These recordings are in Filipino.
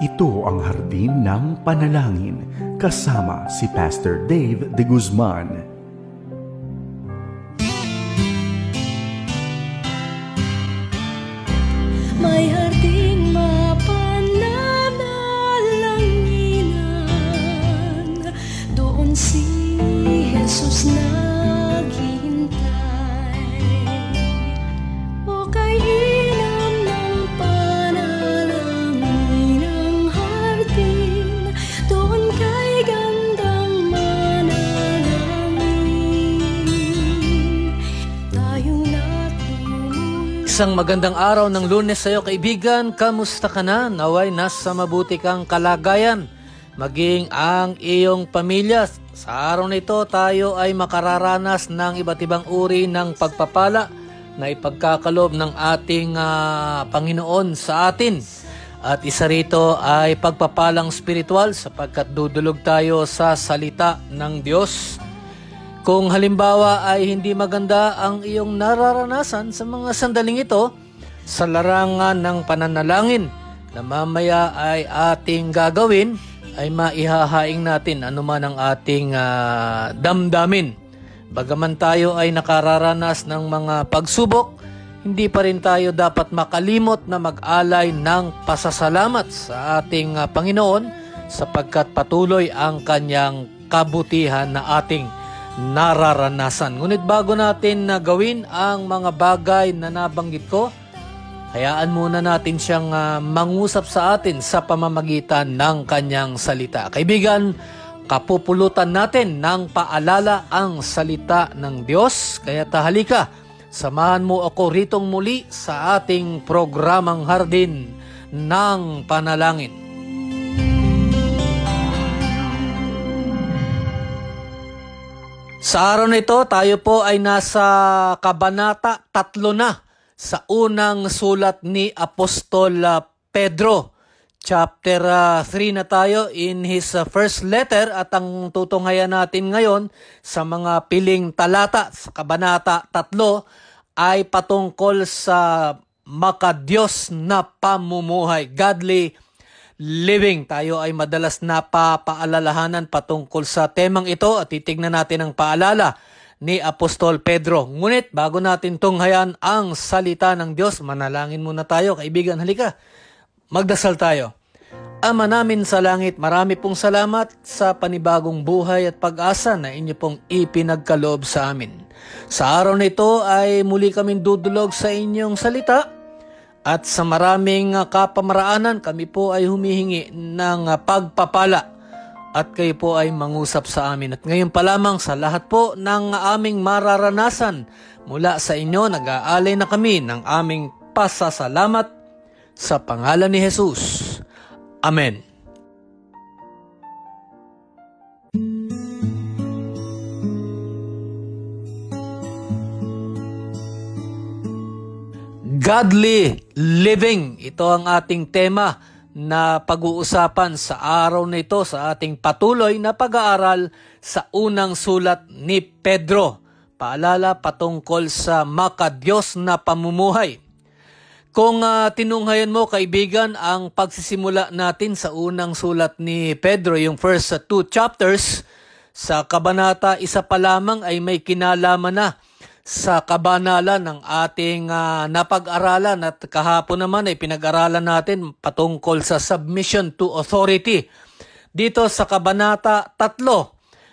Ito ang Hardin ng Panalangin kasama si Pastor Dave De Guzman. May harding mapananalanginan, doon si Jesus naghihintay. O kainam ng panalangin ng hardin, doon kay gandang manalangin. Tayong natulog. Isang magandang araw ng Lunes sa iyo, kaibigan. Kamusta ka na? Naway nasa mabuti kang kalagayan, maging ang iyong pamilya. Sa araw na ito, tayo ay makararanas ng iba't ibang uri ng pagpapala na ipagkakalob ng ating Panginoon sa atin. At isa rito ay pagpapalang spiritual sapagkat dudulog tayo sa salita ng Diyos. Kung halimbawa ay hindi maganda ang iyong nararanasan sa mga sandaling ito, sa larangan ng pananalangin na mamaya ay ating gagawin, ay maihahaing natin anuman ang ating damdamin. Bagaman tayo ay nakararanas ng mga pagsubok, hindi pa rin tayo dapat makalimot na mag-alay ng pasasalamat sa ating Panginoon sapagkat patuloy ang kanyang kabutihan na ating nararanasan. Ngunit bago natin gawin ang mga bagay na nabanggit ko, hayaan muna natin siyang mangusap sa atin sa pamamagitan ng kanyang salita. Kaibigan, kapupulutan natin ng paalala ang salita ng Diyos. Kaya halika, samahan mo ako ritong muli sa ating programang Hardin ng Panalangin. Sa araw na ito, tayo po ay nasa Kabanata 3 na sa unang sulat ni Apostol Pedro. Chapter 3 na tayo in his first letter at ang tutunghayan natin ngayon sa mga piling talata sa Kabanata 3 ay patungkol sa makadiyos na pamumuhay, godly living. Tayo ay madalas napapaalalahanan patungkol sa temang ito at titignan natin ang paalala ni Apostol Pedro. Ngunit bago natin tunghayan ang salita ng Diyos, manalangin muna tayo. Kaibigan, halika, magdasal tayo. Ama namin sa langit, marami pong salamat sa panibagong buhay at pag-asa na inyo pong ipinagkaloob sa amin. Sa araw na ito ay muli kaming dudulog sa inyong salita. At sa maraming kapamaraanan, kami po ay humihingi ng pagpapala at kayo po ay mangusap sa amin. At ngayon pa lamang sa lahat po ng aming mararanasan mula sa inyo, nag-aalay na kami ng aming pasasalamat sa pangalan ni Jesus. Amen. Godly living. Ito ang ating tema na pag-uusapan sa araw na ito sa ating patuloy na pag-aaral sa unang sulat ni Pedro. Paalala patungkol sa makadiyos na pamumuhay. Kung tinunghayan mo, kaibigan, ang pagsisimula natin sa unang sulat ni Pedro, yung first 2 chapters, sa kabanata 1 pa lamang ay may kinalaman na sa kabanalan ng ating napag-aralan at kahapon naman ay pinag-aralan natin patungkol sa submission to authority. Dito sa kabanata 3,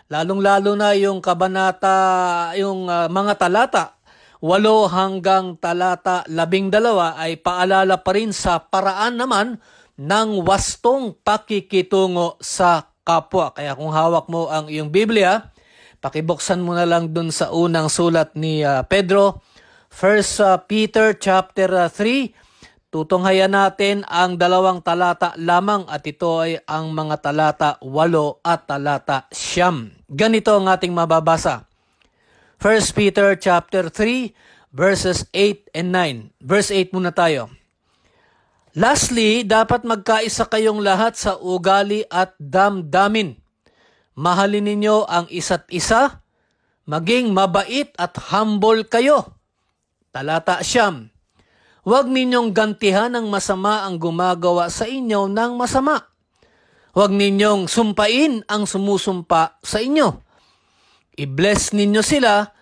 lalong-lalo na yung kabanata, yung mga talata 8 hanggang talata 12 ay paalala pa rin sa paraan naman ng wastong pakikitungo sa kapwa. Kaya kung hawak mo ang iyong Biblia, pakibuksan mo na lang dun sa unang sulat ni Pedro, 1 Peter chapter 3. Tutunghayan natin ang 2 talata lamang at ito ay ang mga talata 8 at talata 9. Ganito ang ating mababasa. 1 Peter chapter 3 verses 8 and 9. Verse 8 muna tayo. Lastly, dapat magkaisa kayong lahat sa ugali at damdamin. Mahalin ninyo ang isa't isa, maging mabait at humble kayo. Talata 9. Huwag ninyong gantihan ng masama ang gumagawa sa inyo ng masama. Huwag ninyong sumpain ang sumusumpa sa inyo. I-bless ninyo sila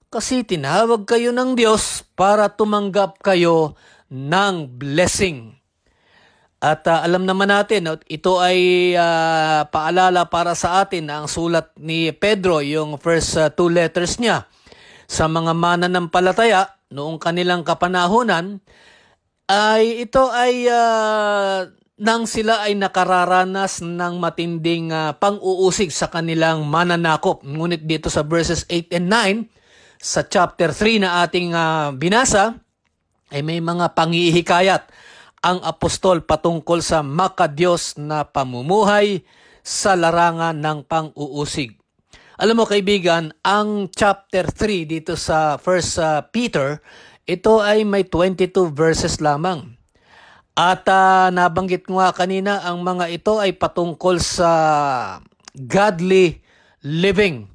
kasi tinawag kayo ng Diyos para tumanggap kayo ng blessing. At alam naman natin, ito ay paalala para sa atin na ang sulat ni Pedro, yung first two letters niya sa mga mananampalataya noong kanilang kapanahunan, ay ito ay nang sila ay nakararanas ng matinding pang-uusig sa kanilang mananakop. Ngunit dito sa verses 8 and 9, sa chapter 3 na ating binasa, ay may mga pangihikayat ang apostol patungkol sa makadiyos na pamumuhay sa larangan ng pang-uusig. Alam mo kaibigan, ang chapter 3 dito sa 1 Peter, ito ay may 22 verses lamang. At nabanggit ko nga kanina, ang mga ito ay patungkol sa godly living.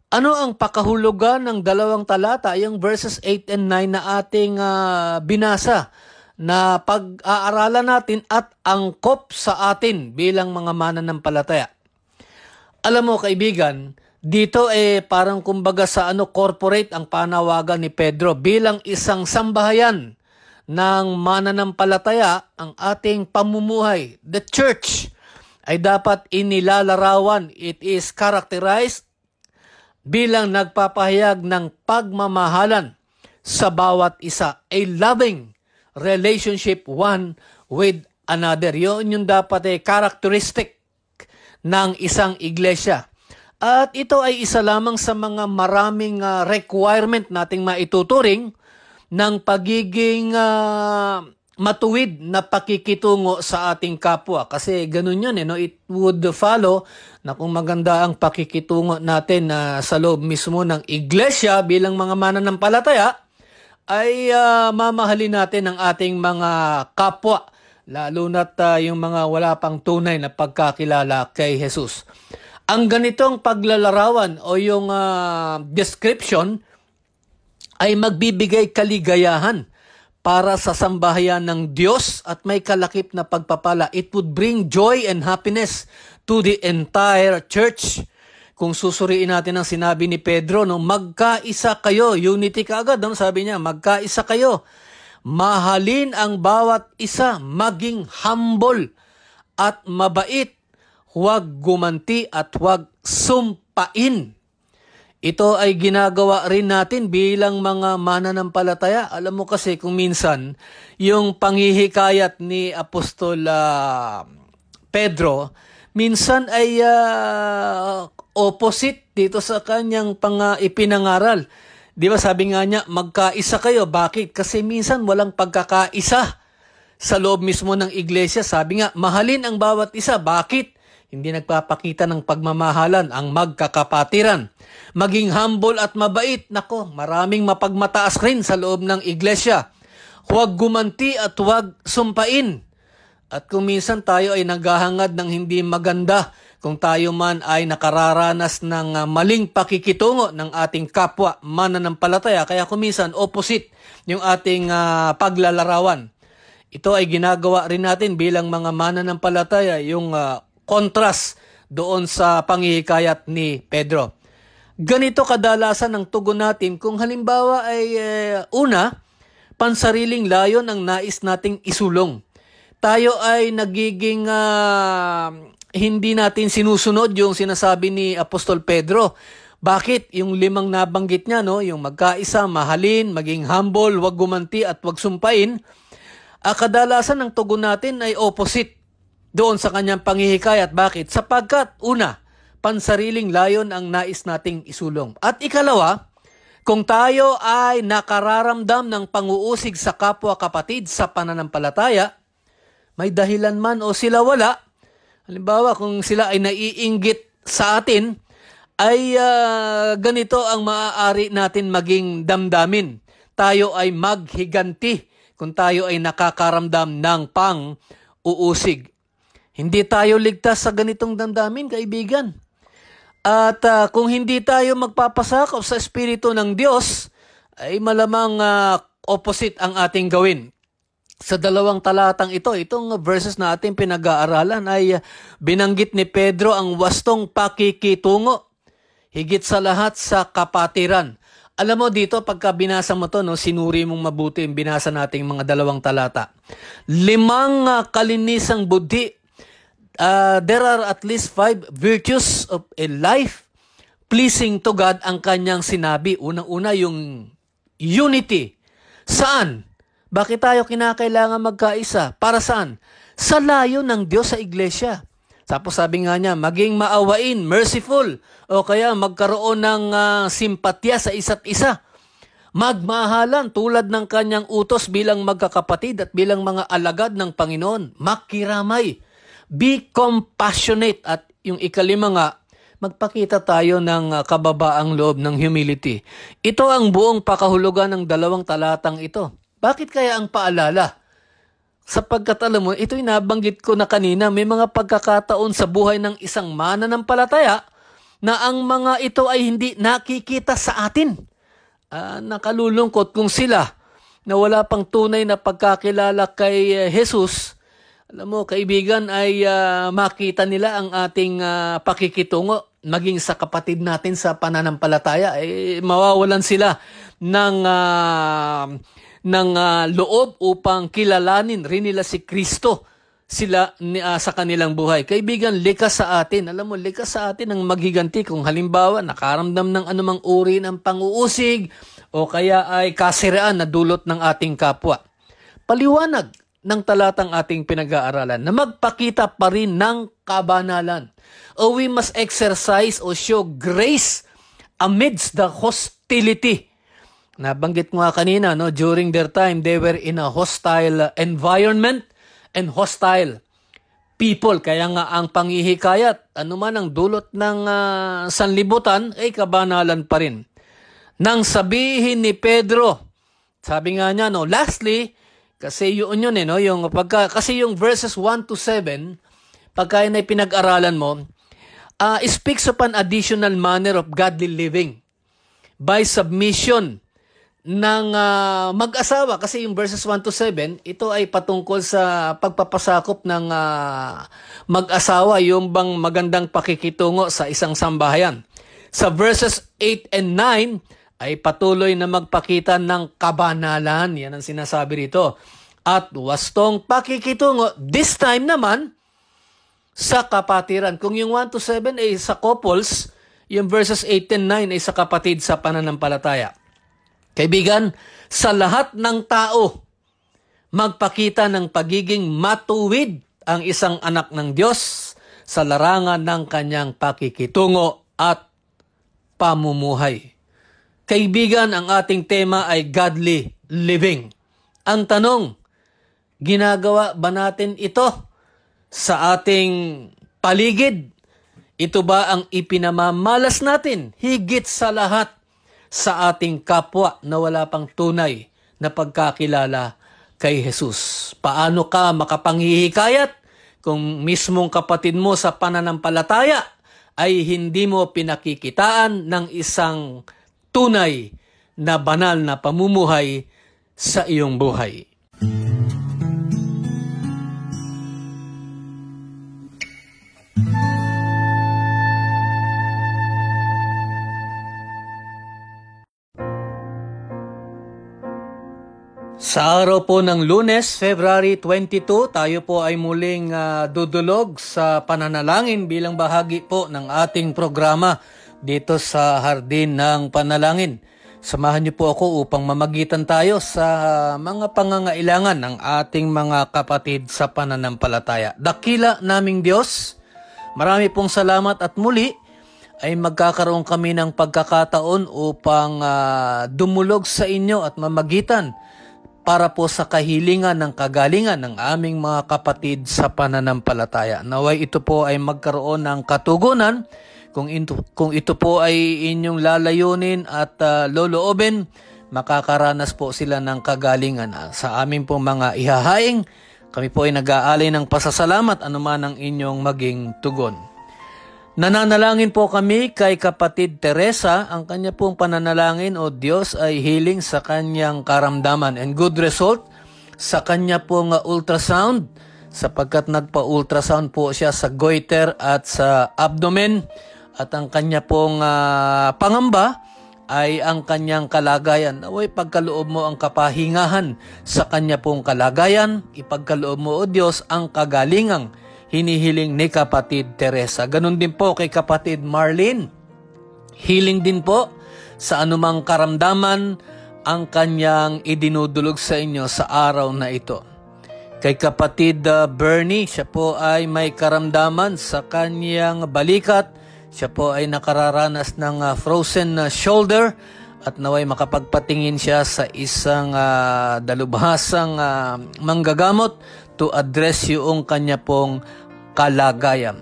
Ano ang pakahulugan ng dalawang talata, yung verses 8 and 9 na ating binasa, na pag-aaralan natin at angkop sa atin bilang mga mananampalataya? Alam mo kaibigan, dito parang kumbaga sa corporate ang panawagan ni Pedro bilang isang sambahayan ng mananampalataya. Ang ating pamumuhay, the church, ay dapat inilalarawan. It is characterized bilang nagpapahayag ng pagmamahalan sa bawat isa, a loving relationship one with another. Yun yung dapat characteristic ng isang iglesia. At ito ay isa lamang sa mga maraming requirement nating maituturing ng pagiging matuwid na pakikitungo sa ating kapwa. Kasi ganun yun, it would follow na kung maganda ang pakikitungo natin sa loob mismo ng iglesia bilang mga mananampalataya, ay mamahalin natin ang ating mga kapwa, lalo na't yung mga wala pang tunay na pagkakilala kay Jesus. Ang ganitong paglalarawan o yung description ay magbibigay kaligayahan para sa sambahayan ng Diyos at may kalakip na pagpapala. It would bring joy and happiness to the entire church. Kung susuriin natin ang sinabi ni Pedro, magkaisa kayo, unity kaagad, sabi niya, magkaisa kayo. Mahalin ang bawat isa, maging humble at mabait, huwag gumanti at huwag sumpain. Ito ay ginagawa rin natin bilang mga mananampalataya. Alam mo kasi kung minsan, yung panghihikayat ni Apostol Pedro, minsan ay opposite dito sa kanyang ipinangaral. Di ba sabi nga niya, magkaisa kayo. Bakit? Kasi minsan walang pagkakaisa sa loob mismo ng iglesia. Sabi nga, mahalin ang bawat isa. Bakit? Hindi nagpapakita ng pagmamahalan ang magkakapatiran. Maging humble at mabait. Nako, maraming mapagmataas rin sa loob ng iglesia. Huwag gumanti at huwag sumpain. At kung minsan tayo ay naghahangad ng hindi maganda, kung tayo man ay nakararanas ng maling pakikitungo ng ating kapwa mananampalataya, kaya kung minsan opposite yung ating paglalarawan. Ito ay ginagawa rin natin bilang mga mananampalataya, yung contrast doon sa panghihikayat ni Pedro. Ganito kadalasan ang tugon natin kung halimbawa ay pansariling layon ang nais nating isulong. Tayo ay nagiging hindi natin sinusunod yung sinasabi ni Apostol Pedro. Bakit? Yung 5 nabanggit niya, yung magkaisa, mahalin, maging humble, wag gumanti at wag sumpain. Kadalasan ang tugon natin ay opposite doon sa kanyang panghihikayat. Bakit? Sapagkat, una, pansariling layon ang nais nating isulong. At ikalawa, kung tayo ay nakararamdam ng pang-uusig sa kapwa-kapatid sa pananampalataya, may dahilan man o sila wala, halimbawa kung sila ay naiinggit sa atin, ay ganito ang maaari natin maging damdamin. Tayo ay maghiganti kung tayo ay nakakaramdam ng pang-uusig. Hindi tayo ligtas sa ganitong damdamin, kaibigan. At kung hindi tayo magpapasakop sa Espiritu ng Diyos, ay malamang opposite ang ating gawin. sa dalawang talatang ito, itong verses na ating pinag-aaralan ay binanggit ni Pedro ang wastong pakikitungo, higit sa lahat sa kapatiran. Alam mo dito, pagka binasa mo to, no, sinuri mong mabuti yung binasa nating mga dalawang talata. 5 kalinisang buddhi. There are at least 5 virtues of a life pleasing to God ang kanyang sinabi. Unang-una yung unity. Saan? Bakit tayo kinakailangan magkaisa? Para saan? Sa layo ng Diyos sa iglesia. Tapos sabi nga niya, maging maawain, merciful, o kaya magkaroon ng simpatya sa isa't isa. Magmahalan tulad ng kanyang utos bilang magkakapatid at bilang mga alagad ng Panginoon. Makiramay. Be compassionate. At yung 5 nga, magpakita tayo ng kababaang loob ng humility. Ito ang buong pakahulugan ng 2 talatang ito. Bakit kaya ang paalala? Sapagkat alam mo, ito'y nabanggit ko na kanina, may mga pagkakataon sa buhay ng isang mananampalataya na ang mga ito ay hindi nakikita sa atin. Nakalulungkot kung sila na wala pang tunay na pagkakilala kay Jesus, alam mo, kaibigan, ay makita nila ang ating pakikitungo, maging sa kapatid natin sa pananampalataya, mawawalan sila ng loob upang kilalanin rin nila si Kristo sa kanilang buhay. Kaibigan, likas sa atin. Alam mo, likas sa atin ang maghiganti kung halimbawa nakaramdam ng anumang uri ng pang-uusig o kaya ay kasiraan na dulot ng ating kapwa. Paliwanag ng talatang ating pinag-aaralan na magpakita pa rin ng kabanalan. We must exercise or show grace amidst the hostility. Nabanggit ko nga kanina, no, during their time, they were in a hostile environment and hostile people. Kaya nga ang panghihikayat, anuman ang dulot ng sanlibutan, ay kabanalan pa rin. Nang sabihin ni Pedro, sabi nga niya, no, lastly, kasi yun no, kasi yung verses 1 to 7, pagka yun ay pinag-aralan mo, speaks of an additional manner of godly living by submission ng mag-asawa. Kasi yung verses 1 to 7, ito ay patungkol sa pagpapasakop ng mag-asawa, yung bang magandang pakikitungo sa isang sambahayan. Sa verses 8 and 9, ay patuloy na magpakita ng kabanalan. Yan ang sinasabi rito. At wastong pakikitungo, this time naman, sa kapatiran. Kung yung 1 to 7 ay sa couples, yung verses 8 and 9 ay sa kapatid sa pananampalataya. Kaibigan, sa lahat ng tao, magpakita ng pagiging matuwid ang isang anak ng Diyos sa larangan ng kanyang pakikitungo at pamumuhay. Kaibigan, ang ating tema ay godly living. Ang tanong, ginagawa ba natin ito sa ating paligid? Ito ba ang ipinamamalas natin higit sa lahat sa ating kapwa na wala pang tunay na pagkakilala kay Jesus? Paano ka makapanghihikayat kung mismong kapatid mo sa pananampalataya ay hindi mo pinakikitaan ng isang tunay na banal na pamumuhay sa iyong buhay? Sa araw po ng Lunes, February 22, tayo po ay muling dudulog sa pananalangin bilang bahagi po ng ating programa dito sa Hardin ng Panalangin. Samahan niyo po ako upang mamagitan tayo sa mga pangangailangan ng ating mga kapatid sa pananampalataya. Dakila naming Diyos, marami pong salamat at muli ay magkakaroon kami ng pagkakataon upang dumulog sa inyo at mamagitan para po sa kahilingan ng kagalingan ng aming mga kapatid sa pananampalataya. Naway ito po ay magkaroon ng katugunan. Kung ito po ay inyong lalayunin at loloobin, makakaranas po sila ng kagalingan. Sa aming po mga ihahaing, kami po ay nag-aalay ng pasasalamat anuman ang inyong maging tugon. Nananalangin po kami kay kapatid Teresa. Ang kanya pong pananalangin, O Diyos, ay healing sa kanyang karamdaman and good result sa kanya pong ultrasound, sapagkat nagpa-ultrasound po siya sa goiter at sa abdomen, at ang kanya pong pangamba ay ang kanyang kalagayan. Naway pagkaloob mo ang kapahingahan sa kanya pong kalagayan, ipagkaloob mo, O Diyos, ang kagalingang hinihiling ni kapatid Teresa. Ganon din po kay kapatid Marlene. Healing din po sa anumang karamdaman ang kanyang idinudulog sa inyo sa araw na ito. Kay kapatid Bernie, siya po ay may karamdaman sa kanyang balikat. Siya po ay nakararanas ng frozen shoulder at naway makapagpatingin siya sa isang dalubhasang manggagamot to address yung kanya pong kalagayan.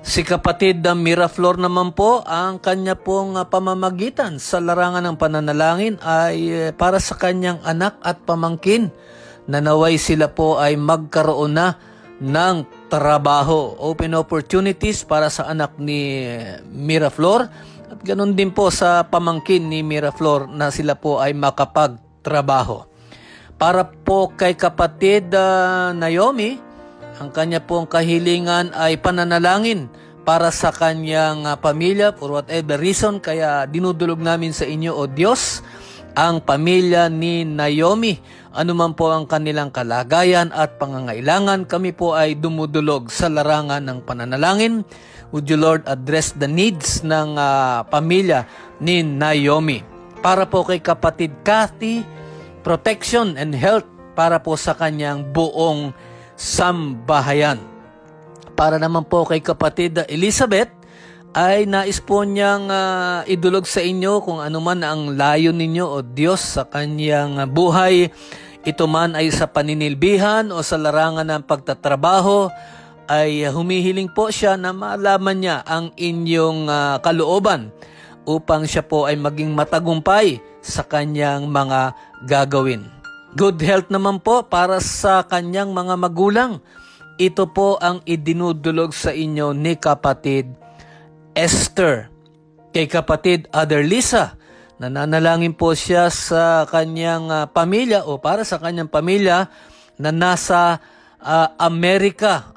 Si kapatid Miraflor naman po, ang kanya pong pamamagitan sa larangan ng pananalangin ay para sa kanyang anak at pamangkin na naway sila po ay magkaroon na ng trabaho, open opportunities para sa anak ni Miraflor at ganoon din po sa pamangkin ni Miraflor na sila po ay makapagtrabaho. Para po kay kapatid Naomi, ang kanya pong kahilingan ay pananalangin para sa kanyang pamilya for whatever reason, kaya dinudulog namin sa inyo, O Diyos, ang pamilya ni Naomi. Anuman po ang kanilang kalagayan at pangangailangan, kami po ay dumudulog sa larangan ng pananalangin. Would you, Lord, address the needs ng pamilya ni Naomi? Para po kay kapatid Kathy, protection and health para po sa kanyang buong sambahayan. Para naman po kay kapatid Elizabeth, ay nais po niyang idulog sa inyo kung ano man ang layo ninyo, O Diyos, sa kanyang buhay. Ito man ay sa paninilbihan o sa larangan ng pagtatrabaho, ay humihiling po siya na malaman niya ang inyong kalooban upang siya po ay maging matagumpay sa kanyang mga gagawin. Good health naman po para sa kanyang mga magulang. Ito po ang idinudulog sa inyo ni kapatid Esther. Kay kapatid Adelisa, nananalangin po siya sa kanyang pamilya o para sa kanyang pamilya na nasa Amerika.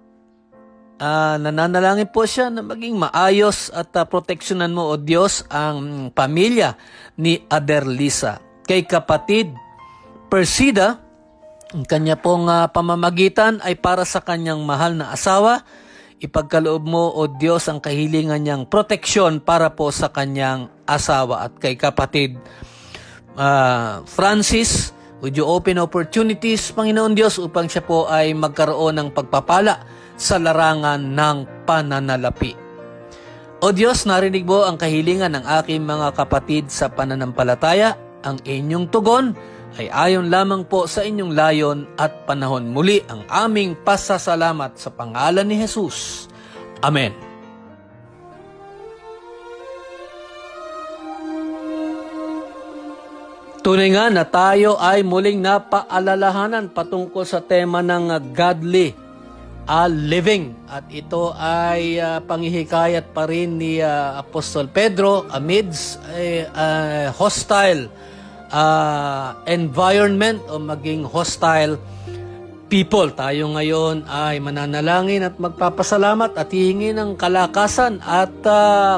Nananalangin po siya na maging maayos at proteksyonan mo, O Diyos, ang pamilya ni Adelisa. Kay kapatid Persida, ang kanya pong pamamagitan ay para sa kanyang mahal na asawa. Ipagkaloob mo, O Diyos, ang kahilingan niyang proteksyon para po sa kanyang asawa. At kay kapatid Francis, would you open opportunities, Panginoon Diyos, upang siya po ay magkaroon ng pagpapala sa larangan ng pananalapi. O Diyos, narinig mo ang kahilingan ng aking mga kapatid sa pananampalataya. Ang inyong tugon ay ayon lamang po sa inyong layon at panahon. Muli ang aming pasasalamat sa pangalan ni Jesus. Amen. Tunay nga na tayo ay muling napaalalahanan patungkol sa tema ng godly living. At ito ay panghihikayat pa rin ni Apostol Pedro amidst hostile environment o maging hostile people. Tayo ngayon ay mananalangin at magpapasalamat at hihingi ng kalakasan at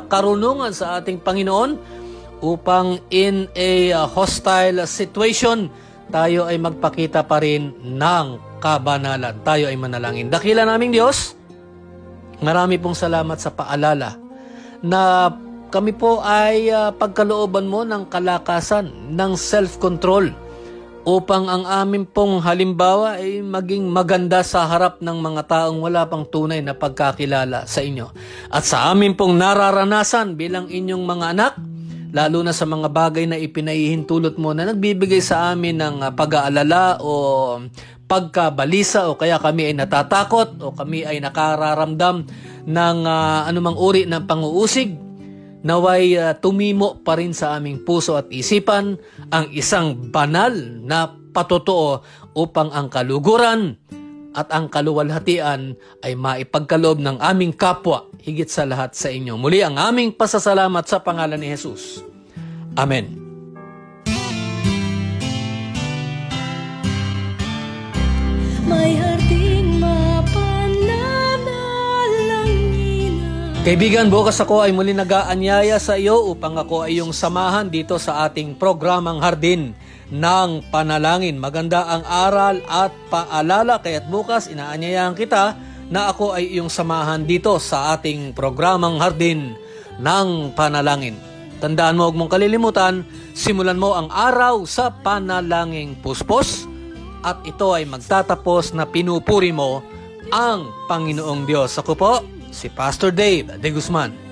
karunungan sa ating Panginoon upang in a hostile situation, tayo ay magpakita pa rin ng kabanalan. Tayo ay manalangin. Dakila naming Diyos, marami pong salamat sa paalala na kami po ay pagkalooban mo ng kalakasan, ng self-control upang ang amin pong halimbawa ay maging maganda sa harap ng mga taong wala pang tunay na pagkakilala sa inyo. At sa amin pong nararanasan bilang inyong mga anak, lalo na sa mga bagay na ipinahihintulot mo na nagbibigay sa amin ng pag-aalala o pagkabalisa o kaya kami ay natatakot o kami ay nakararamdam ng anumang uri ng pang-uusig, naway tumimo pa rin sa aming puso at isipan ang isang banal na patotoo upang ang kaluguran at ang kaluwalhatian ay maipagkaloob ng aming kapwa higit sa lahat sa inyo. Muli ang aming pasasalamat sa pangalan ni Jesus. Amen. Kaibigan, bukas ako ay muli nag-aanyaya sa iyo upang ako ay iyong samahan dito sa ating programang Hardin ng Panalangin. Maganda ang aral at paalala, kaya't bukas inaanyayahan kita na ako ay iyong samahan dito sa ating programang Hardin ng Panalangin. Tandaan mo, huwag mong kalilimutan, simulan mo ang araw sa panalangin puspos at ito ay magtatapos na pinupuri mo ang Panginoong Diyos. Ako po, si Pastor Dave de Guzman.